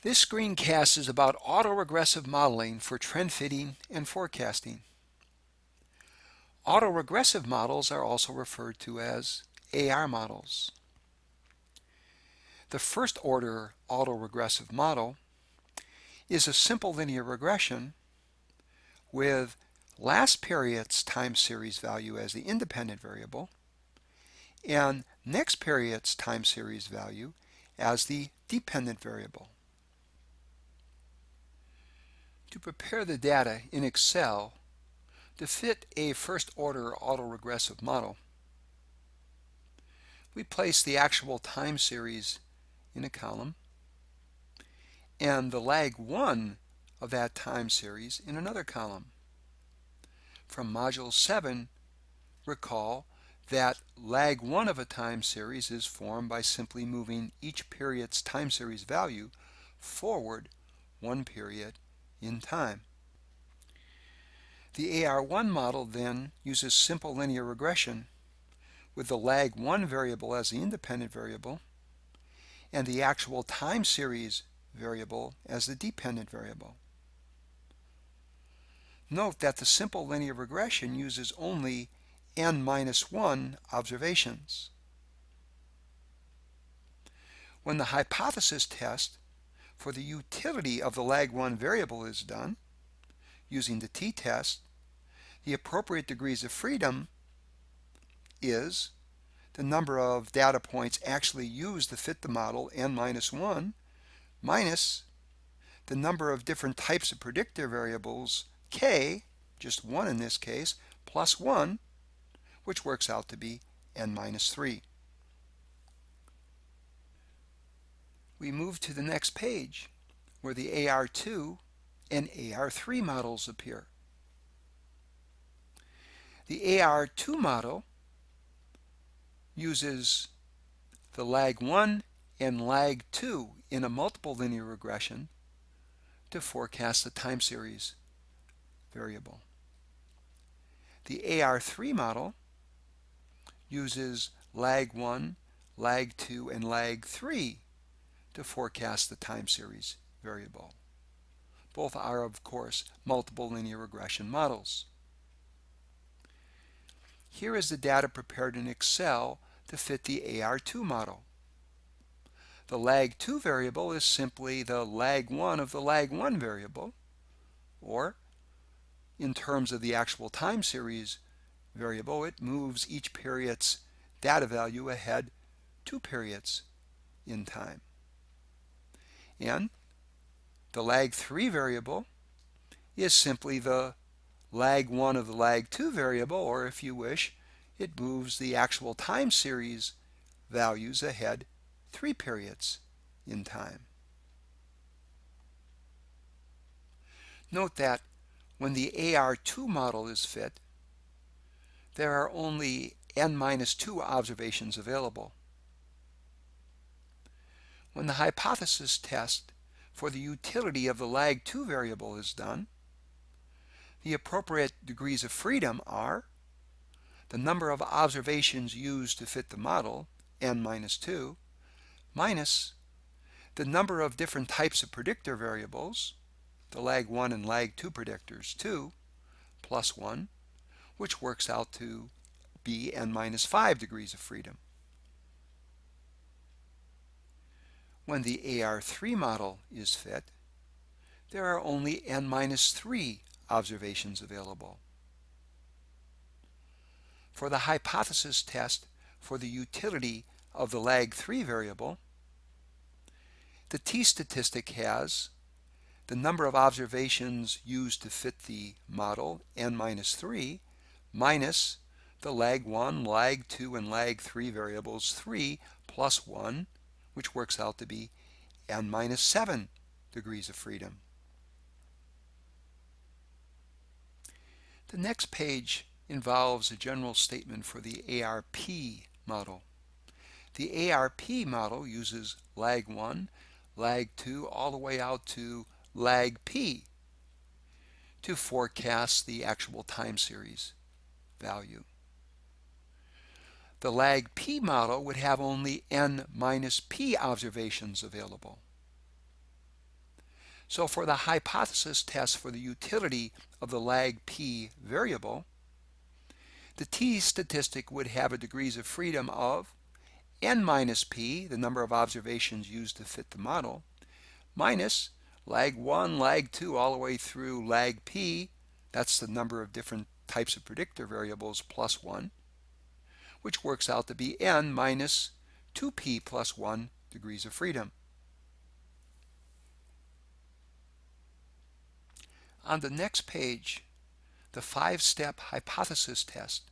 This screencast is about autoregressive modeling for trend fitting and forecasting. Autoregressive models are also referred to as AR models. The first order autoregressive model is a simple linear regression with last period's time series value as the independent variable and next period's time series value as the dependent variable. To prepare the data in Excel to fit a first-order autoregressive model, we place the actual time series in a column and the lag 1 of that time series in another column. From Module 7, recall that lag 1 of a time series is formed by simply moving each period's time series value forward one period in time. The AR1 model then uses simple linear regression with the lag 1 variable as the independent variable and the actual time series variable as the dependent variable. Note that the simple linear regression uses only n-1 observations. When the hypothesis test for the utility of the lag 1 variable is done, using the t-test, the appropriate degrees of freedom is the number of data points actually used to fit the model, n-1, minus the number of different types of predictor variables, k, just 1 in this case, plus 1, which works out to be n-3. We move to the next page where the AR2 and AR3 models appear. The AR2 model uses the lag 1 and lag 2 in a multiple linear regression to forecast the time series variable. The AR3 model uses lag 1, lag 2, and lag 3 to forecast the time series variable. Both are, of course, multiple linear regression models. Here is the data prepared in Excel to fit the AR2 model. The lag 2 variable is simply the lag 1 of the lag 1 variable, or in terms of the actual time series variable, it moves each period's data value ahead 2 periods in time. And the lag 3 variable is simply the lag 1 of the lag 2 variable, or if you wish, it moves the actual time series values ahead 3 periods in time. Note that when the AR2 model is fit, there are only n-2 observations available. When the hypothesis test for the utility of the lag 2 variable is done, the appropriate degrees of freedom are the number of observations used to fit the model, n-2, minus the number of different types of predictor variables, the lag 1 and lag 2 predictors, 2, plus 1, which works out to be n-5 degrees of freedom. When the AR3 model is fit, there are only n-3 observations available. For the hypothesis test for the utility of the lag 3 variable, the t-statistic has the number of observations used to fit the model, n-3, minus the lag 1, lag 2, and lag 3 variables, 3 plus 1, which works out to be n-7 degrees of freedom. The next page involves a general statement for the ARP model. The ARP model uses lag 1, lag 2, all the way out to lag p to forecast the actual time series value. The lag p model would have only n minus p observations available. So for the hypothesis test for the utility of the lag p variable, the t statistic would have a degrees of freedom of n minus p, the number of observations used to fit the model, minus lag 1, lag 2, all the way through lag p, that's the number of different types of predictor variables, plus 1, which works out to be n minus 2p plus 1 degrees of freedom. On the next page, the 5-step hypothesis test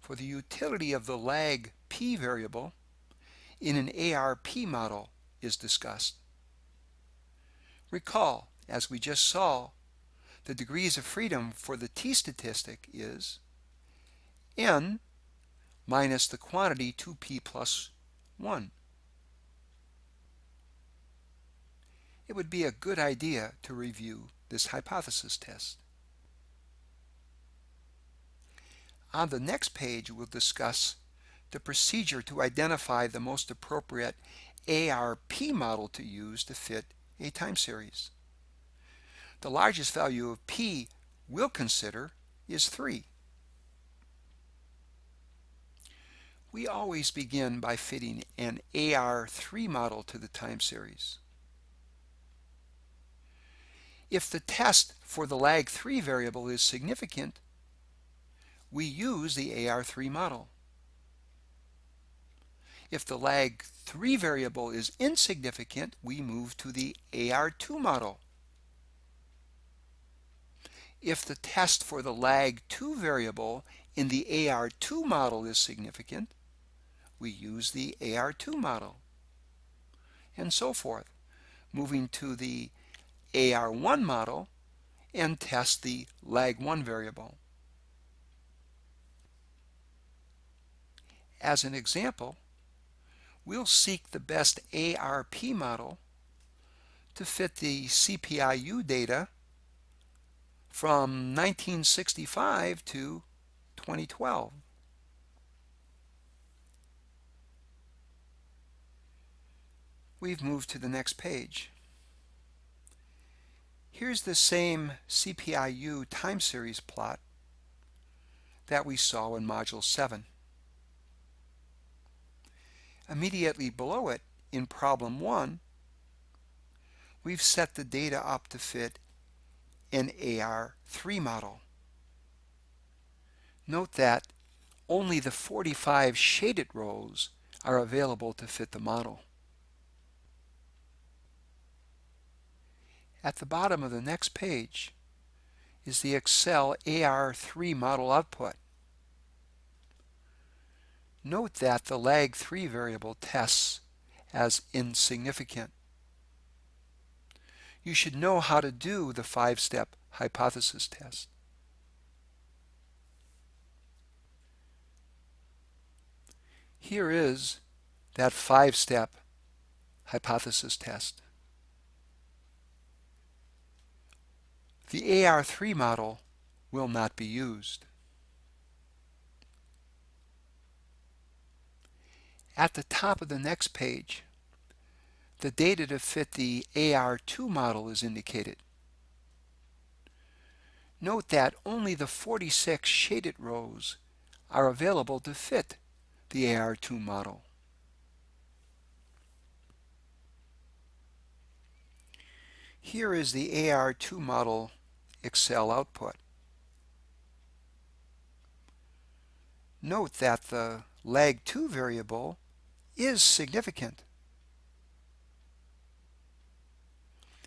for the utility of the lag p variable in an ARP model is discussed. Recall, as we just saw, the degrees of freedom for the t statistic is n minus the quantity 2p plus 1. It would be a good idea to review this hypothesis test. On the next page, we'll discuss the procedure to identify the most appropriate ARP model to use to fit a time series. The largest value of p we'll consider is 3. We always begin by fitting an AR3 model to the time series. If the test for the lag 3 variable is significant, we use the AR3 model. If the lag 3 variable is insignificant, we move to the AR2 model. If the test for the lag 2 variable in the AR2 model is significant, we use the AR2 model, and so forth, moving to the AR1 model and test the lag 1 variable. As an example, we'll seek the best ARP model to fit the CPIU data from 1965 to 2012. We've moved to the next page. Here's the same CPIU time series plot that we saw in Module 7. Immediately below it, in Problem 1, we've set the data up to fit an AR3 model. Note that only the 45 shaded rows are available to fit the model. At the bottom of the next page is the Excel AR3 model output. Note that the lag 3 variable tests as insignificant. You should know how to do the 5-step hypothesis test. Here is that 5-step hypothesis test. The AR3 model will not be used. At the top of the next page, the data to fit the AR2 model is indicated. Note that only the 46 shaded rows are available to fit the AR2 model. Here is the AR2 model Excel output. Note that the lag 2 variable is significant.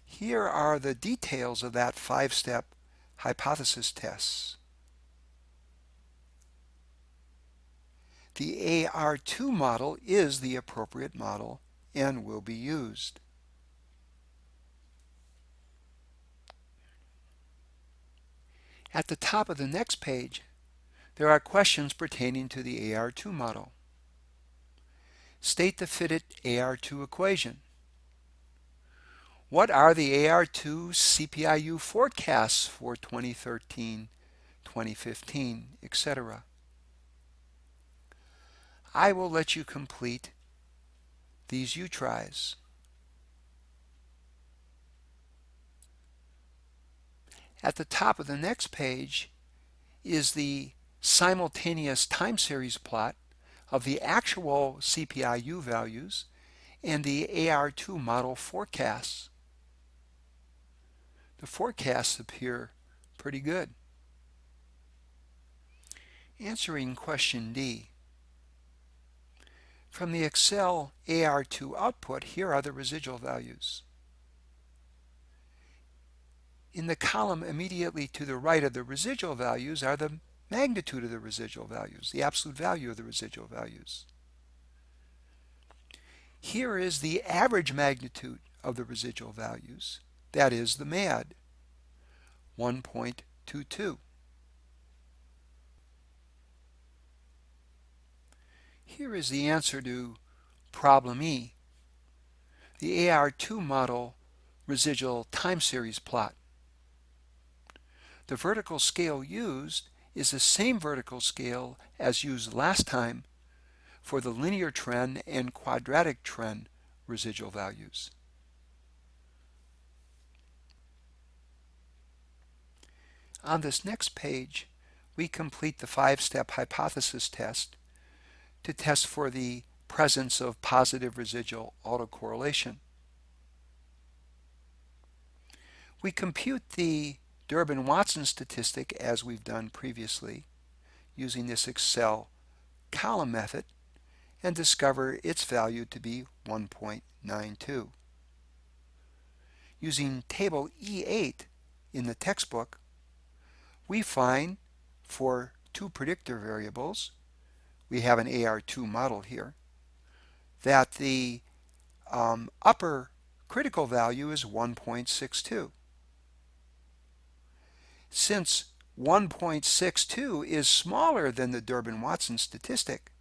Here are the details of that 5-step hypothesis test. The AR2 model is the appropriate model and will be used. At the top of the next page, there are questions pertaining to the AR2 model. State the fitted AR2 equation. What are the AR2 CPIU forecasts for 2013, 2015, etc.? I will let you complete these U-tries. At the top of the next page is the simultaneous time series plot of the actual CPI-U values and the AR2 model forecasts. The forecasts appear pretty good. Answering question D. From the Excel AR2 output, here are the residual values. In the column immediately to the right of the residual values are the magnitude of the residual values, the absolute value of the residual values. Here is the average magnitude of the residual values, that is the MAD, 1.22. Here is the answer to problem E, the AR2 model residual time series plot. The vertical scale used is the same vertical scale as used last time for the linear trend and quadratic trend residual values. On this next page, we complete the 5-step hypothesis test to test for the presence of positive residual autocorrelation. We compute the Durbin-Watson statistic as we've done previously using this Excel column method and discover its value to be 1.92. Using table E8 in the textbook, we find for two predictor variables, we have an AR2 model here, that the upper critical value is 1.62. Since 1.62 is smaller than the Durbin-Watson statistic,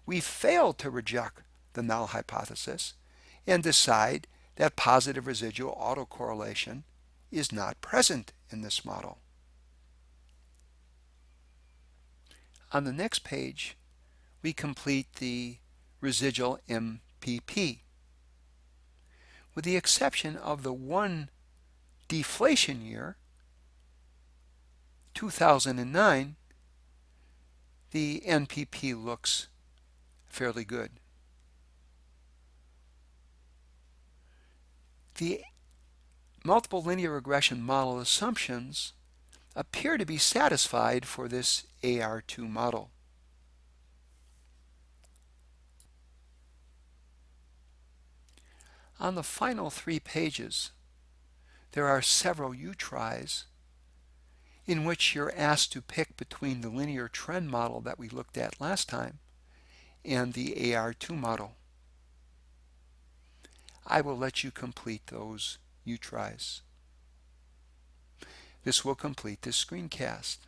we fail to reject the null hypothesis and decide that positive residual autocorrelation is not present in this model. On the next page, we complete the residual MPP. With the exception of the one deflation year, 2009, the NPP looks fairly good. The multiple linear regression model assumptions appear to be satisfied for this AR2 model. On the final 3 pages, there are several U-tries in which you're asked to pick between the linear trend model that we looked at last time and the AR2 model. I will let you complete those U-tries. This will complete this screencast.